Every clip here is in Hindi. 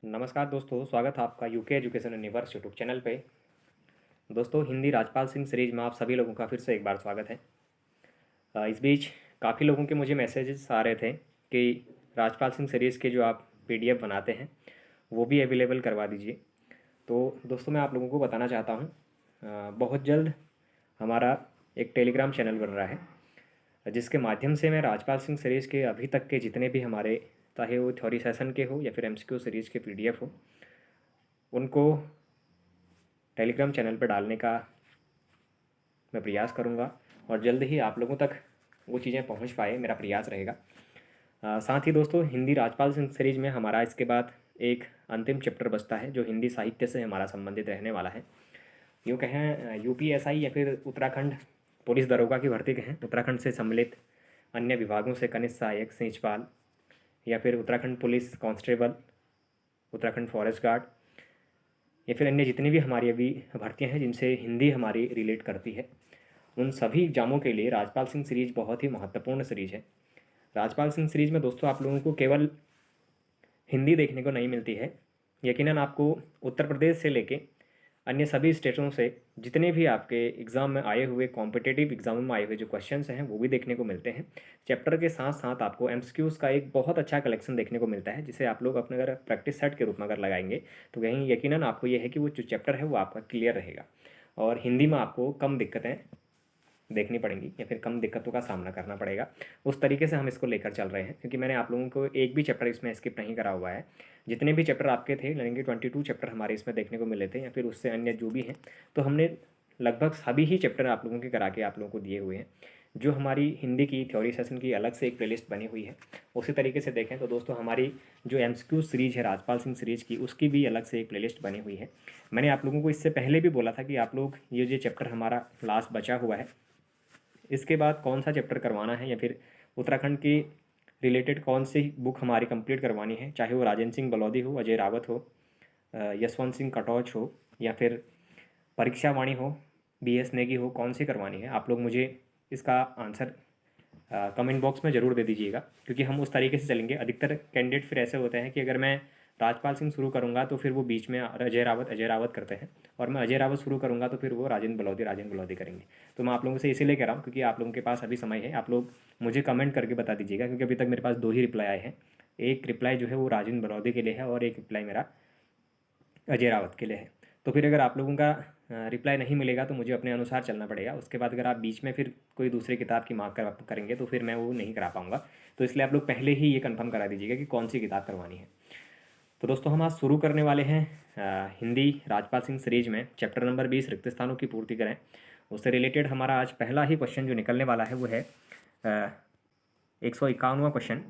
नमस्कार दोस्तों, स्वागत है आपका UK education universe YouTube channel पे। दोस्तों, हिंदी राजपाल सिंह सीरीज में आप सभी लोगों का फिर से एक बार स्वागत है। इस बीच काफ़ी लोगों के मुझे मैसेजेस आ रहे थे कि राजपाल सिंह सीरीज़ के जो आप पीडीएफ बनाते हैं वो भी अवेलेबल करवा दीजिए। तो दोस्तों, मैं आप लोगों को बताना चाहता हूँ, बहुत जल्द हमारा एक टेलीग्राम चैनल बन रहा है जिसके माध्यम से मैं राजपाल सिंह सीरीज़ के अभी तक के जितने भी हमारे, चाहे वो थ्योरी सेशन के हो या फिर एमसीक्यू सीरीज़ के पीडीएफ हो, उनको टेलीग्राम चैनल पर डालने का मैं प्रयास करूँगा और जल्द ही आप लोगों तक वो चीज़ें पहुँच पाए, मेरा प्रयास रहेगा। साथ ही दोस्तों, हिंदी राजपाल सिंह सीरीज़ में हमारा इसके बाद एक अंतिम चैप्टर बचता है जो हिंदी साहित्य से हमारा संबंधित रहने वाला है। यूँ कहें यूपीएसआई या फिर उत्तराखंड पुलिस दरोगा की भर्ती कहें, उत्तराखंड से सम्मिलित अन्य विभागों से कनिष्ठ सहायक सिंचपाल या फिर Uttarakhand police constable, Uttarakhand forest guard या फिर अन्य जितनी भी हमारी अभी भर्तियां हैं जिनसे हिंदी हमारी रिलेट करती है, उन सभी एग्जामों के लिए राजपाल सिंह सीरीज़ बहुत ही महत्वपूर्ण सीरीज़ है। राजपाल सिंह सीरीज़ में दोस्तों आप लोगों को केवल हिंदी देखने को नहीं मिलती है, यकीनन आपको उत्तर प्रदेश से लेके अन्य सभी स्टेटों से जितने भी आपके एग्ज़ाम में आए हुए, कॉम्पिटिटिव एग्जामों में आए हुए जो क्वेश्चंस हैं वो भी देखने को मिलते हैं। चैप्टर के साथ साथ आपको एमसीक्यूज़ का एक बहुत अच्छा कलेक्शन देखने को मिलता है, जिसे आप लोग अपने अगर प्रैक्टिस सेट के रूप में अगर लगाएंगे तो कहीं यकीनन आपको ये है कि वो जो चैप्टर है वो आपका क्लियर रहेगा और हिंदी में आपको कम दिक्कतें देखनी पड़ेंगी या फिर कम दिक्कतों का सामना करना पड़ेगा। उस तरीके से हम इसको लेकर चल रहे हैं, क्योंकि मैंने आप लोगों को एक भी चैप्टर इसमें स्किप नहीं करा हुआ है। जितने भी चैप्टर आपके थे, यानी 22 चैप्टर हमारे इसमें देखने को मिले थे या फिर उससे अन्य जो भी हैं, तो हमने लगभग सभी ही चैप्टर आप लोगों के करा के आप लोगों को दिए हुए हैं। जो हमारी हिंदी की थ्योरी सेशन की अलग से एक प्लेलिस्ट बनी हुई है, उसी तरीके से देखें तो दोस्तों हमारी जो एमसीक्यू सीरीज है राजपाल सिंह सीरीज की, उसकी भी अलग से एक प्लेलिस्ट बनी हुई है। मैंने आप लोगों को इससे पहले भी बोला था कि आप लोग ये जो चैप्टर हमारा लास्ट बचा हुआ है, इसके बाद कौन सा चैप्टर करवाना है या फिर उत्तराखंड की रिलेटेड कौन सी बुक हमारी कंप्लीट करवानी है, चाहे वो राजेंद्र सिंह बलौदी हो, अजय रावत हो, यशवंत सिंह कटौच हो या फिर परीक्षा वाणी हो, बीएस नेगी हो, कौन सी करवानी है, आप लोग मुझे इसका आंसर कमेंट बॉक्स में ज़रूर दे दीजिएगा, क्योंकि हम उस तरीके से चलेंगे। अधिकतर कैंडिडेट फिर ऐसे होते हैं कि अगर मैं राजपाल सिंह शुरू करूँगा तो फिर वो बीच में अजय रावत करते हैं, और मैं अजय रावत शुरू करूँगा तो फिर वो राजेंद्र बलौदी करेंगे। तो मैं आप लोगों से इसीलिए कह रहा हूँ क्योंकि आप लोगों के पास अभी समय है, आप लोग मुझे कमेंट करके बता दीजिएगा, क्योंकि अभी तक मेरे पास 2 ही रिप्लाई आए हैं। एक रिप्लाई जो है वो राजेंद्र बलौदी के लिए है और एक रिप्लाई मेरा अजय रावत के लिए है। तो फिर अगर आप लोगों का रिप्लाई नहीं मिलेगा तो मुझे अपने अनुसार चलना पड़ेगा। उसके बाद अगर आप बीच में फिर कोई दूसरी किताब की मांग करेंगे तो फिर मैं वो नहीं करा पाऊँगा। तो इसलिए आप लोग पहले ही ये कंफर्म करा दीजिएगा कि कौन सी किताब करवानी है। तो दोस्तों, हम आज शुरू करने वाले हैं हिंदी राजपाल सिंह सीरीज में चैप्टर नंबर 20 रिक्त स्थानों की पूर्ति करें। उससे रिलेटेड हमारा आज पहला ही क्वेश्चन जो निकलने वाला है वो है 151वां क्वेश्चन।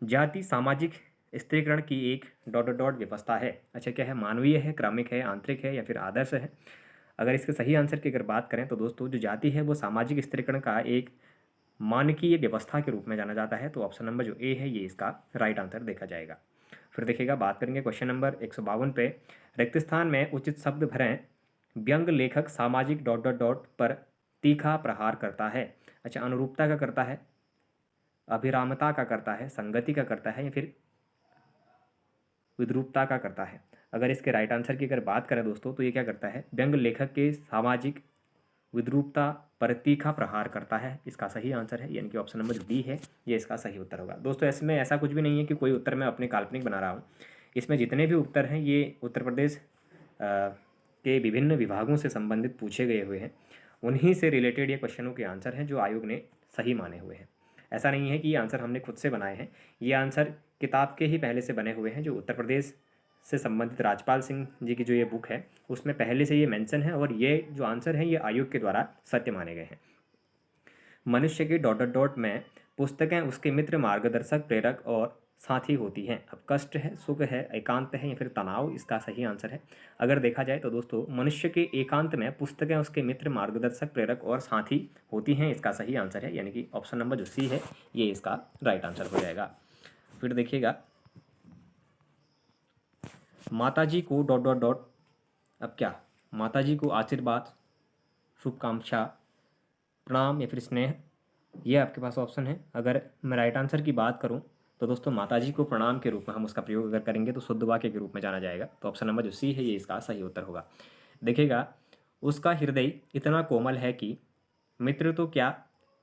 जाति सामाजिक स्त्रीकरण की एक ... व्यवस्था है। अच्छा, क्या है? मानवीय है, क्रमिक है, आंतरिक है या फिर आदर्श है? अगर इसके सही आंसर की अगर बात करें तो दोस्तों, जो जाति है वो सामाजिक स्त्रीकरण का एक मानकीय व्यवस्था के रूप में जाना जाता है। तो ऑप्शन नंबर जो ए है ये इसका राइट आंसर देखा जाएगा। फिर देखिएगा, बात करेंगे क्वेश्चन नंबर 152 पे। रिक्त स्थान में उचित शब्द भरें। व्यंग लेखक सामाजिक ... पर तीखा प्रहार करता है। अच्छा, अनुरूपता का करता है, अभिरामता का करता है, संगति का करता है या फिर विद्रूपता का करता है? अगर इसके राइट आंसर की अगर बात करें दोस्तों तो ये क्या करता है? व्यंग लेखक के सामाजिक विद्रूपता पर तीखा प्रहार करता है। इसका सही आंसर है, यानी कि ऑप्शन नंबर डी है, ये इसका सही उत्तर होगा। दोस्तों, इसमें ऐसा कुछ भी नहीं है कि कोई उत्तर मैं अपने काल्पनिक बना रहा हूँ। इसमें जितने भी उत्तर हैं ये उत्तर प्रदेश के विभिन्न विभागों से संबंधित पूछे गए हुए हैं। उन्हीं से रिलेटेड ये क्वेश्चनों के आंसर हैं जो आयोग ने सही माने हुए हैं। ऐसा नहीं है कि ये आंसर हमने खुद से बनाए हैं, ये आंसर किताब के ही पहले से बने हुए हैं। जो उत्तर प्रदेश से संबंधित राजपाल सिंह जी की जो ये बुक है उसमें पहले से ये मेंशन है, और ये जो आंसर है ये आयोग के द्वारा सत्य माने गए हैं। मनुष्य के ... में पुस्तकें उसके मित्र, मार्गदर्शक, प्रेरक और साथी होती हैं। अब कष्ट है, सुख है, एकांत है या फिर तनाव, इसका सही आंसर है। अगर देखा जाए तो दोस्तों, मनुष्य के एकांत में पुस्तकें उसके मित्र, मार्गदर्शक, प्रेरक और साथी होती हैं, इसका सही आंसर है, यानी कि ऑप्शन नंबर जो सी है ये इसका राइट आंसर हो जाएगा। फिर देखिएगा, माताजी को ... अब क्या? माताजी को आशीर्वाद, शुभकामना, प्रणाम या फिर स्नेह, ये आपके पास ऑप्शन है। अगर मैं राइट आंसर की बात करूं तो दोस्तों माताजी को प्रणाम के रूप में हम उसका प्रयोग अगर करेंगे तो शुद्ध वाक्य के रूप में जाना जाएगा। तो ऑप्शन नंबर जो सी है ये इसका सही उत्तर होगा। देखिएगा, उसका हृदय इतना कोमल है कि मित्र तो क्या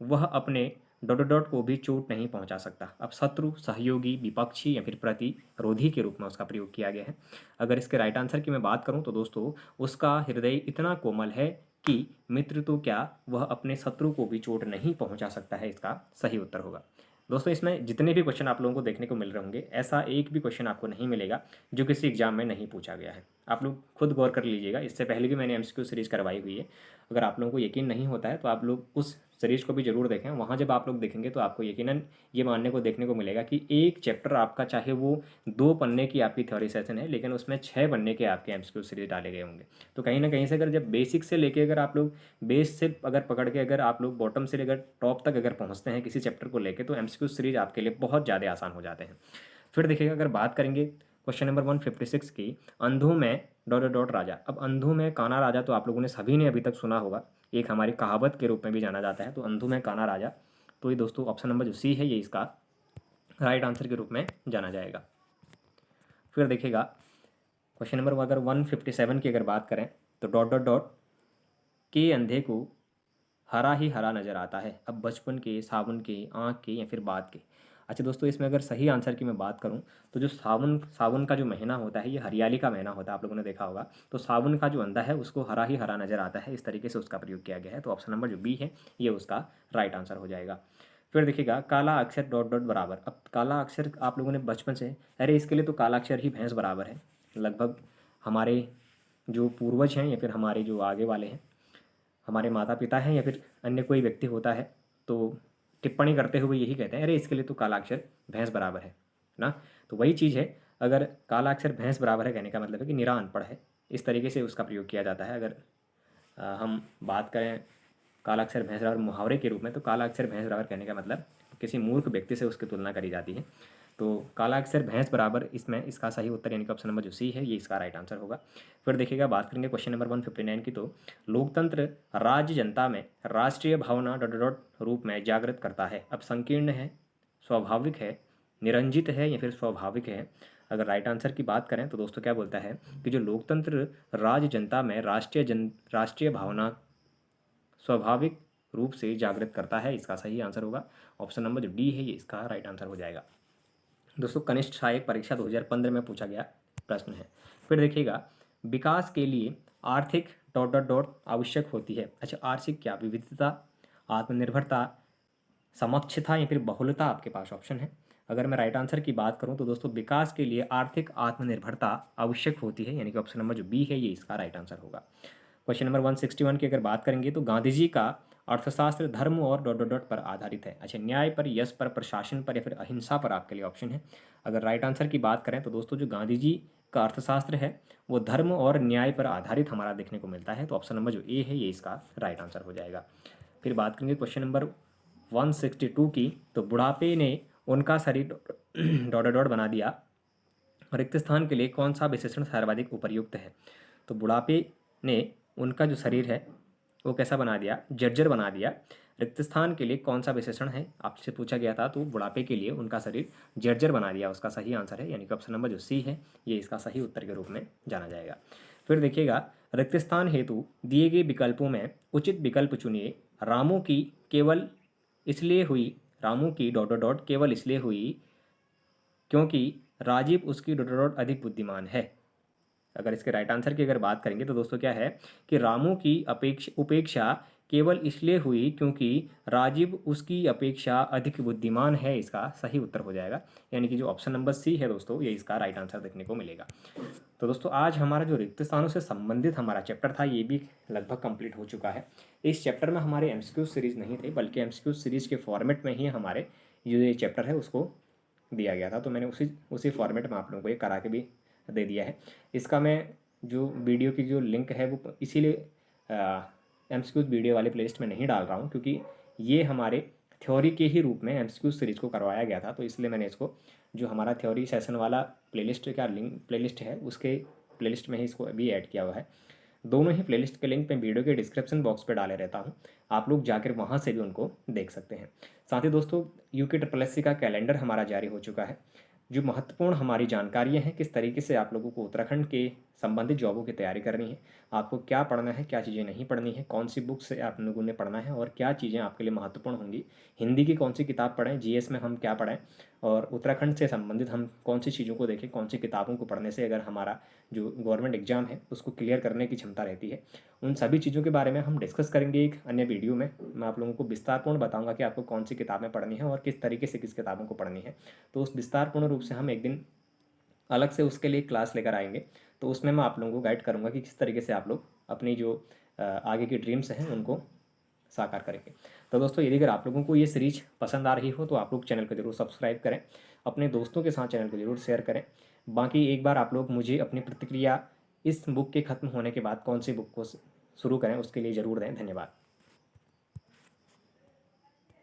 वह अपने डॉट डॉट को भी चोट नहीं पहुंचा सकता। अब शत्रु, सहयोगी, विपक्षी या फिर प्रतिरोधी के रूप में उसका प्रयोग किया गया है। अगर इसके राइट आंसर की मैं बात करूं तो दोस्तों उसका हृदय इतना कोमल है कि मित्र तो क्या वह अपने शत्रु को भी चोट नहीं पहुंचा सकता है, इसका सही उत्तर होगा। दोस्तों इसमें जितने भी क्वेश्चन आप लोगों को देखने को मिल रहे होंगे, ऐसा एक भी क्वेश्चन आपको नहीं मिलेगा जो किसी एग्जाम में नहीं पूछा गया है। आप लोग खुद गौर कर लीजिएगा, इससे पहले भी मैंने एमसीक्यू सीरीज करवाई हुई है। अगर आप लोगों को यकीन नहीं होता है तो आप लोग उस सीरीज को भी जरूर देखें। वहाँ जब आप लोग देखेंगे तो आपको यकीनन ये मानने को देखने को मिलेगा कि एक चैप्टर आपका, चाहे वो 2 पन्ने की आपकी थ्योरी सेशन है, लेकिन उसमें 6 पन्ने के आपके एमसीक्यू सीरीज डाले गए होंगे। तो कहीं ना कहीं से अगर जब बेसिक से लेके अगर आप लोग बेस से अगर पकड़ के अगर आप लोग बॉटम से लेकर टॉप तक अगर पहुँचते हैं किसी चैप्टर को लेकर, तो एमसीक्यू सीरीज आपके लिए बहुत ज़्यादा आसान हो जाते हैं। फिर देखिएगा, अगर बात करेंगे क्वेश्चन नंबर 156 की, अंधों में डॉट डॉट राजा। अब अंधों में काना राजा तो आप लोगों ने सभी ने अभी तक सुना होगा, एक हमारी कहावत के रूप में भी जाना जाता है। तो अंधों में काना राजा, तो ये दोस्तों ऑप्शन नंबर जो सी है ये इसका राइट आंसर के रूप में जाना जाएगा। फिर देखिएगा क्वेश्चन नंबर अगर 157 की अगर बात करें तो डॉट डॉट डॉट के अंधे को हरा ही हरा नज़र आता है। अब बचपन के, सावन के, आँख के या फिर बाद के। अच्छा दोस्तों, इसमें अगर सही आंसर की मैं बात करूं तो जो सावन सावन का जो महीना होता है ये हरियाली का महीना होता है, आप लोगों ने देखा होगा। तो सावन का जो अंधा है उसको हरा ही हरा नज़र आता है, इस तरीके से उसका प्रयोग किया गया है। तो ऑप्शन नंबर जो बी है ये उसका राइट आंसर हो जाएगा। फिर देखिएगा, काला अक्षर डॉट डॉट बराबर। अब काला अक्षर आप लोगों ने बचपन से, अरे इसके लिए तो काला अक्षर ही भैंस बराबर है। लगभग हमारे जो पूर्वज हैं या फिर हमारे जो आगे वाले हैं, हमारे माता पिता हैं या फिर अन्य कोई व्यक्ति होता है, तो टिप्पणी करते हुए यही कहते हैं, अरे इसके लिए तो कालाक्षर भैंस बराबर है ना। तो वही चीज़ है, अगर कालाक्षर भैंस बराबर है कहने का मतलब है कि निरा अनपढ़ है, इस तरीके से उसका प्रयोग किया जाता है। अगर हम बात करें कालाक्षर भैंस बराबर मुहावरे के रूप में, तो कालाक्षर भैंस बराबर कहने का मतलब किसी मूर्ख व्यक्ति से उसकी तुलना करी जाती है। तो काला अक्षर भैंस बराबर, इसमें इसका सही उत्तर यानी कि ऑप्शन नंबर जो सी है ये इसका राइट आंसर होगा। फिर देखिएगा, बात करेंगे क्वेश्चन नंबर 159 की, तो लोकतंत्र राज्य जनता में राष्ट्रीय भावना डॉट डॉट रूप में जागृत करता है। अब संकीर्ण है, स्वाभाविक है, निरंजित है या फिर स्वाभाविक है। अगर राइट आंसर की बात करें तो दोस्तों क्या बोलता है कि जो लोकतंत्र राज्य जनता में राष्ट्रीय भावना स्वाभाविक रूप से जागृत करता है, इसका सही आंसर होगा। ऑप्शन नंबर जो डी है ये इसका राइट आंसर हो जाएगा। दोस्तों कनिष्ठ सहायक परीक्षा 2015 में पूछा गया प्रश्न है। फिर देखिएगा, विकास के लिए आर्थिक डॉट डॉट डॉट आवश्यक होती है। अच्छा, आर्थिक क्या, विविधता, आत्मनिर्भरता, समक्षता या फिर बहुलता आपके पास ऑप्शन है। अगर मैं राइट आंसर की बात करूं तो दोस्तों विकास के लिए आर्थिक आत्मनिर्भरता आवश्यक होती है, यानी कि ऑप्शन नंबर जो बी है ये इसका राइट आंसर होगा। क्वेश्चन नंबर 161 की अगर बात करेंगे तो गांधी जी का अर्थशास्त्र धर्म और डॉट डॉट डॉट पर आधारित है। अच्छा, न्याय पर, यश पर, प्रशासन पर या फिर अहिंसा पर आपके लिए ऑप्शन है। अगर राइट आंसर की बात करें तो दोस्तों जो गांधी जी का अर्थशास्त्र है वो धर्म और न्याय पर आधारित हमारा देखने को मिलता है। तो ऑप्शन नंबर जो ए है ये इसका राइट आंसर हो जाएगा। फिर बात करेंगे क्वेश्चन नंबर 162 की, तो बुढ़ापे ने उनका शरीर डॉट डॉट बना दिया, रिक्त स्थान के लिए कौन सा विशेषण सर्वाधिक उपयुक्त है। तो बुढ़ापे ने उनका जो शरीर है वो कैसा बना दिया, जर्जर बना दिया। रिक्त स्थान के लिए कौन सा विशेषण है आपसे पूछा गया था, तो बुढ़ापे के लिए उनका शरीर जर्जर बना दिया, उसका सही आंसर है, यानी कि ऑप्शन नंबर जो सी है ये इसका सही उत्तर के रूप में जाना जाएगा। फिर देखिएगा, रिक्त स्थान हेतु दिए गए विकल्पों में उचित विकल्प चुनिए। रामू की केवल इसलिए हुई, रामू की डॉट डॉट डॉट केवल इसलिए हुई क्योंकि राजीव उसकी डॉट डॉट डॉट अधिक बुद्धिमान है। अगर इसके राइट आंसर की अगर बात करेंगे तो दोस्तों क्या है कि रामू की उपेक्षा केवल इसलिए हुई क्योंकि राजीव उसकी अपेक्षा अधिक बुद्धिमान है, इसका सही उत्तर हो जाएगा। यानी कि जो ऑप्शन नंबर सी है दोस्तों ये इसका राइट आंसर देखने को मिलेगा। तो दोस्तों आज हमारा जो रिक्त स्थानों से संबंधित हमारा चैप्टर था ये भी लगभग कंप्लीट हो चुका है। इस चैप्टर में हमारे एमसीक्यू सीरीज नहीं थे, बल्कि एमसीक्यू सीरीज के फॉर्मेट में ही हमारे जो ये चैप्टर है उसको दिया गया था। तो मैंने उसी फॉर्मेट में आप लोगों को ये करा के भी दे दिया है। इसका मैं जो वीडियो की जो लिंक है वो इसीलिए एमसीक्यूज वीडियो वाले प्लेलिस्ट में नहीं डाल रहा हूँ, क्योंकि ये हमारे थ्योरी के ही रूप में एमसीक्यूज सीरीज को करवाया गया था। तो इसलिए मैंने इसको जो हमारा थ्योरी सेशन वाला प्लेलिस्ट का लिंक प्लेलिस्ट है उसके प्लेलिस्ट में ही इसको अभी ऐड किया हुआ है। दोनों ही प्लेलिस्ट के लिंक मैं वीडियो के डिस्क्रिप्शन बॉक्स पे डाले रहता हूँ, आप लोग जाकर वहाँ से भी उनको देख सकते हैं। साथ ही दोस्तों, यूके ट्रिपल एस सी का कैलेंडर हमारा जारी हो चुका है। जो महत्वपूर्ण हमारी जानकारियाँ हैं, किस तरीके से आप लोगों को उत्तराखंड के संबंधित जॉबों की तैयारी करनी है, आपको क्या पढ़ना है, क्या चीज़ें नहीं पढ़नी है, कौन सी बुक से आप लोगों ने पढ़ना है और क्या चीज़ें आपके लिए महत्वपूर्ण होंगी, हिंदी की कौन सी किताब पढ़ें, जीएस में हम क्या पढ़ें और उत्तराखंड से संबंधित हम कौन सी चीज़ों को देखें, कौन सी किताबों को पढ़ने से अगर हमारा जो गवर्नमेंट एग्जाम है उसको क्लियर करने की क्षमता रहती है। उन सभी चीज़ों के बारे में हम डिस्कस करेंगे एक अन्य वीडियो में। मैं आप लोगों को विस्तारपूर्ण बताऊंगा कि आपको कौन सी किताबें पढ़नी है और किस तरीके से किस किताबों को पढ़नी है। तो उस विस्तारपूर्ण रूप से हम एक दिन अलग से उसके लिए क्लास लेकर आएंगे। तो उसमें मैं आप लोगों को गाइड करूँगा कि किस तरीके से आप लोग अपनी जो आगे की ड्रीम्स हैं उनको साकार करेंगे। तो दोस्तों, यदि अगर आप लोगों को ये सीरीज पसंद आ रही हो तो आप लोग चैनल को जरूर सब्सक्राइब करें, अपने दोस्तों के साथ चैनल को जरूर शेयर करें। बाकी एक बार आप लोग मुझे अपनी प्रतिक्रिया इस बुक के ख़त्म होने के बाद कौन सी बुक को शुरू करें उसके लिए ज़रूर दें। धन्यवाद।